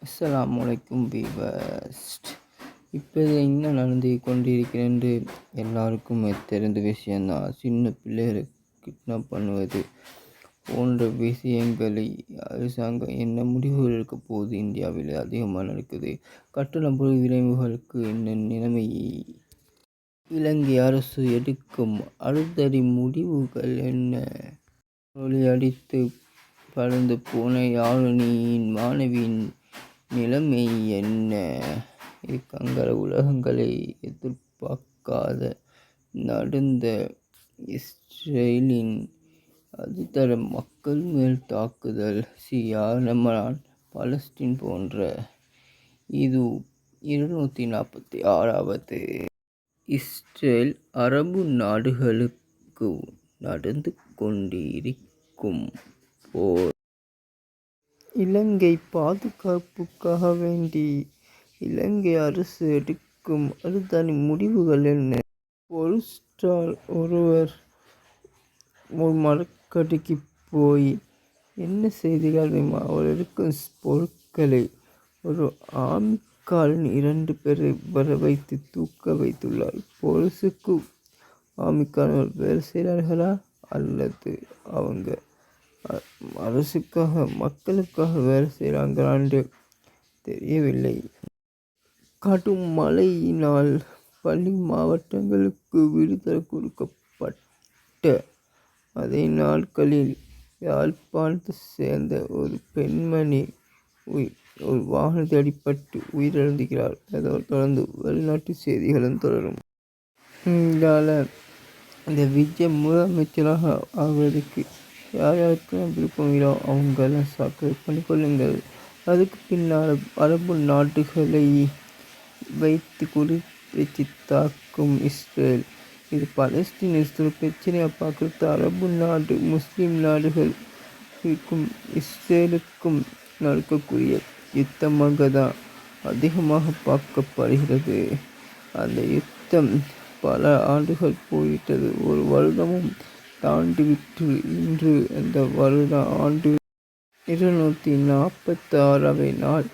அஸ்ஸலாமு அலைக்கும் வீவர்ஸ். இப்போது என்ன நடந்து கொண்டிருக்கிறது என்று எல்லாருக்கும் தெரிந்த விஷயந்தான். சின்ன பிள்ளைகளை கிட்னாப் பண்ணுவது போன்ற விஷயங்களை அரசாங்கம் என்ன முடிவுகள் எடுக்க போகுது? இந்தியாவில் அதிகமாக நடக்குது. கட்டண விரைவுகளுக்கு என்ன நிலைமை? இலங்கை அரசு எடுக்கும் அடுத்தடி முடிவுகள் என்ன? அடித்து பறந்து போன யாழினியின் மாணவியின் நிலைமை என்ன? கங்கர உலகங்களை எதிர்பார்க்காத நடந்த இஸ்ரேலின் அதிதர மக்கள் மேல் தாக்குதல், சிரியா, லெபனான், பாலஸ்தீன் போன்ற இது 246வது இஸ்ரேல் அரபு நாடுகளுக்கு நடந்து கொண்டிருக்கும் போர். இலங்கை பாதுகாப்புக்காக வேண்டி இலங்கை அரசு எடுக்கும் அடுத்தடி முடிவுகள் என்ன? ஒரு ஸ்டார் ஒருவர் ஒரு மரக்கடைக்கு போய் என்ன செய்திகள் அவர் எடுக்கும் பொருட்களை ஒரு ஆமிக்காரன் 2 பேரை வர வைத்து தூக்க வைத்துள்ளார். போலீஸுக்கு ஆமிக்காரர்கள் வேலை செய்கிறார்களா அல்லது அவங்க அரசுக்காக மக்களுக்காக வேலை செய்கிறாங்களான்னு தெரியவில்லை. கடும் மழையினால் பள்ளி மாவட்டங்களுக்கு விடுதலை கொடுக்கப்பட்ட அதே நாட்களில் யாழ்ப்பாணத்தை சேர்ந்த ஒரு பெண்மணி ஒரு வாகனத்தை அடிபட்டு உயிரிழந்துகிறார். அதோடு தொடர்ந்து வெளிநாட்டு செய்திகளும் தொடரும். இந்த விஜய் முதலமைச்சராக ஆவதற்கு யார் யாருக்கெல்லாம் விருப்பங்களோ அவங்கெல்லாம் சப்ஸ்கிரைப் பண்ணிக்கொள்ளுங்கள். அதுக்கு பின்னால் அரபு நாடுகளை வைத்து குறித்து தாக்கும் இஸ்ரேல். இது பாலஸ்தீன் இஸ்ரேல் பிரச்சனையாக பார்க்குறது அரபு நாடு முஸ்லீம் நாடுகள் இருக்கும் இஸ்ரேலுக்கும் நடக்கக்கூடிய யுத்தமாக தான் அதிகமாக பார்க்கப்படுகிறது. அந்த யுத்தம் பல ஆண்டுகள் போயிட்டது. ஒரு வருடமும் தாண்டிவிட்டு இன்று இந்த வருட ஆண்டு 246வது நாள்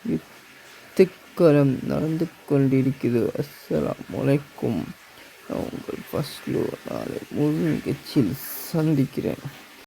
யுத்தக்காலம் நடந்து கொண்டிருக்கிறது. அஸ்ஸலாமு அலைக்கும். நான் உங்கள் ஃபஸ்லு. நாளை முழு நிகழ்ச்சியில் சந்திக்கிறேன்.